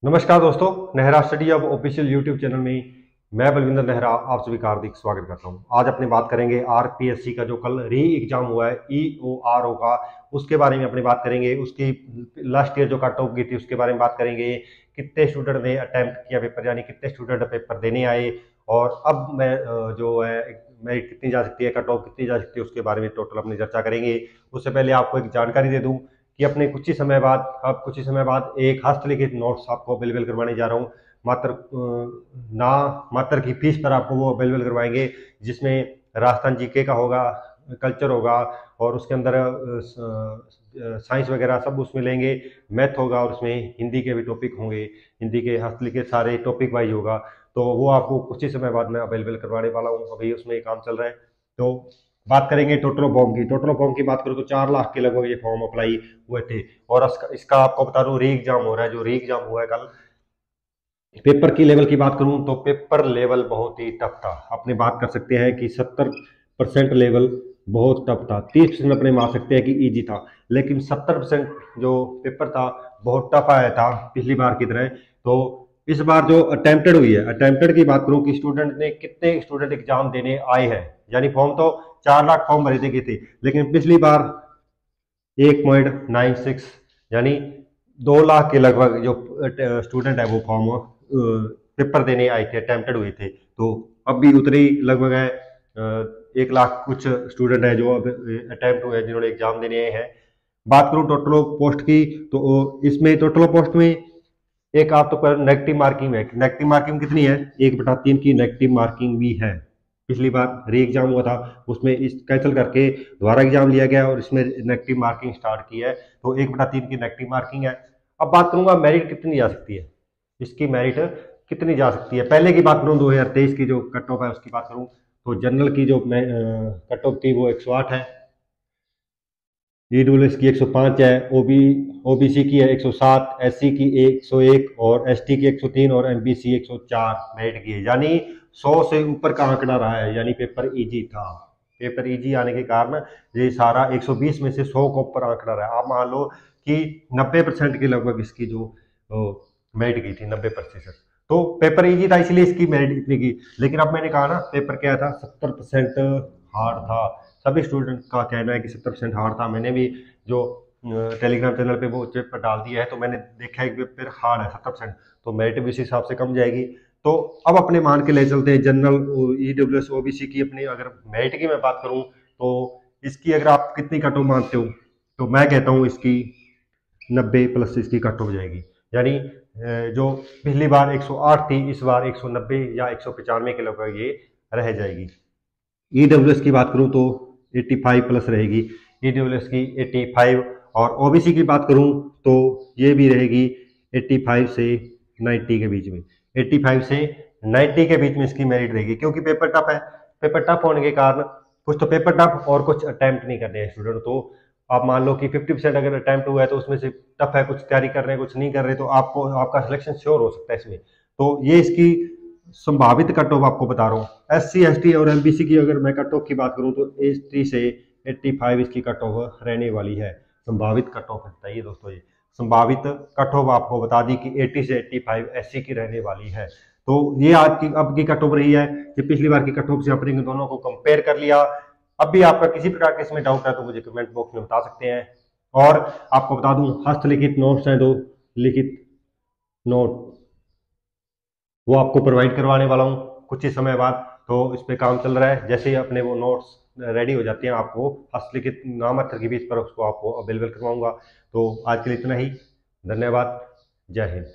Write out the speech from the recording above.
नमस्कार दोस्तों, नेहरा स्टडी अब ऑफिशियल यूट्यूब चैनल में मैं बलविंदर नेहरा आप सभी का हार्दिक स्वागत करता हूं। आज अपनी बात करेंगे आरपीएससी का जो कल री एग्जाम हुआ है ईओआरओ का, उसके बारे में अपनी बात करेंगे। उसकी लास्ट ईयर जो कट ऑफ गई थी उसके बारे में बात करेंगे। कितने स्टूडेंट ने अटेम्प्ट किया पेपर, यानी कितने स्टूडेंट पेपर देने आए, और अब मैं जो है मेरिट कितनी जा सकती है, कट ऑफ कितनी जा सकती है, उसके बारे में टोटल अपनी चर्चा करेंगे। उससे पहले आपको एक जानकारी दे दूं कि अपने कुछ ही समय बाद एक हस्तलिखित नोट्स आपको अवेलेबल करवाने जा रहा हूँ। मात्र ना मात्र की फीस पर आपको वो अवेलेबल करवाएंगे, जिसमें राजस्थान जीके का होगा, कल्चर होगा, और उसके अंदर साइंस वगैरह सब उसमें लेंगे, मैथ होगा, और उसमें हिंदी के भी टॉपिक होंगे। हिंदी के हस्तलिखित सारे टॉपिक वाइज होगा, तो वो आपको कुछ ही समय बाद मैं अवेलेबल करवाने वाला हूँ। अभी उसमें काम चल रहा है। तो बात करेंगे टोटल फॉर्म की बात करूँ तो 4 लाख के लगभग ये फॉर्म अप्लाई हुए थे। और इसका आपको बता दूं री एग्जाम हो रहा है। जो री एग्जाम हुआ है कल, पेपर की लेवल की बात करूं तो पेपर लेवल बहुत ही टफ था। अपने बात कर सकते हैं कि 70% लेवल बहुत टफ था। 30% अपने मान सकते हैं कि इजी था, लेकिन 70% जो पेपर था बहुत टफ आया था पिछली बार की तरह। तो इस बार जो अटेम्प्टेड हुई है, अटेम्प्टेड की बात करूं कि स्टूडेंट ने कितने स्टूडेंट एग्जाम देने आए हैं, यानी फॉर्म तो 4 लाख फॉर्म भरे थे, लेकिन पिछली बार 1.96 यानी 2 लाख के लगभग जो स्टूडेंट है वो फॉर्म पेपर देने आए थे, अटेम्प्टेड हुए थे। तो अब भी उतने ही लगभग है, 1 लाख कुछ स्टूडेंट है जो अब अटेम्प्ट हुए हैं, जिन्होंने एग्जाम देने आए हैं। बात करूं टोटल पोस्ट की, तो इसमें टोटल पोस्ट में एक आप तो नेगेटिव मार्किंग है। नेगेटिव मार्किंग कितनी है? 1/3 की नेगेटिव मार्किंग भी है। पिछली बार री एग्जाम हुआ था, उसमें इस कैंसिल करके दोबारा एग्जाम लिया गया और इसमें नेगेटिव मार्किंग स्टार्ट की है। तो 1/3 की नेगेटिव मार्किंग है। अब बात करूंगा मेरिट कितनी जा सकती है, इसकी मेरिट कितनी जा सकती है। पहले की बात करूं 2023 की जो कट ऑफ है उसकी बात करूं, तो जनरल की जो कट ऑफ थी वो 108 है, ईडब्ल्यूएस की 105 है, ओबीसी की है 107, एससी की 101 और एसटी की 103 और एमबीसी 104 मेरिट की है। यानी 100 से ऊपर का आंकड़ा रहा है, यानी पेपर इजी था। पेपर इजी आने के कारण ये सारा 120 में से 100 को ऊपर आंकड़ा रहा है। आप मान लो कि 90% के लगभग इसकी जो मेरिट की थी, 90%। तो पेपर इजी था इसलिए इसकी मेरिट इतनी की। लेकिन अब मैंने कहा ना, पेपर क्या था, 70% हार्ड था। सभी स्टूडेंट का कहना है कि 70% हार्ड था। मैंने भी जो टेलीग्राम चैनल पे वो पेपर डाल दिया है, तो मैंने देखा है कि पेपर हार्ड है 70%, तो मेरिट भी इस हिसाब से कम जाएगी। तो अब अपने मान के ले चलते हैं जनरल ईडब्ल्यूएस ओबीसी की। अपनी अगर मेरिट की मैं बात करूं तो इसकी अगर आप कितनी कट ऑफ मानते हो, तो मैं कहता हूं इसकी 90+ इसकी कट ऑफ जाएगी। यानी जो पिछली बार 108 थी, इस बार 190 या 195 के लगभग ये रह जाएगी। ईडब्ल्यूएस की बात करूं तो 85+ रहेगी, ईडब्ल्यूएस की 85। और ओबीसी की बात करूं तो ये भी रहेगी 85 से 90 के बीच में। 85 से 90 के बीच में इसकी मेरिट रहेगी, क्योंकि पेपर टफ है। पेपर टफ होने के कारण कुछ तो पेपर टफ और कुछ अटेम्प्ट नहीं कर रहे हैं स्टूडेंट। तो आप मान लो कि 50% अगर अटेम्प्ट हुआ है तो उसमें से टफ है, कुछ तैयारी कर रहे हैं, कुछ नहीं कर रहे, तो आपको आपका सिलेक्शन श्योर हो सकता है इसमें। तो ये इसकी संभावित कट ऑफ आपको बता रहा हूँ। एससी एसटी और एमबीसी की अगर मैं कट ऑफ की बात करूँ तो 83 से 85 इसकी कट ऑफ रहने वाली है। संभावित कट ऑफ बताइए दोस्तों, ये संभावित कट ऑफ आपको बता दी कि 80 से 85 एससी की रहने वाली है। तो ये आज की अब की कट ऑफ रही है। कि पिछली बार की कट ऑफ से अपने दोनों को कंपेयर कर लिया। अब भी आपका किसी प्रकार के इसमें डाउट है तो मुझे कमेंट बॉक्स में बता सकते हैं। और आपको बता दूं, हस्तलिखित नोट्स हैं, 2 लिखित नोट, वो आपको प्रोवाइड करवाने वाला हूँ कुछ ही समय बाद। तो इस पे काम चल रहा है। जैसे ही अपने वो नोट्स रेडी हो जाते हैं, आपको हस्तलिखित नामात्र की बेस पर उसको आपको अवेलेबल करवाऊंगा। तो आज के लिए इतना ही। धन्यवाद। जय हिंद।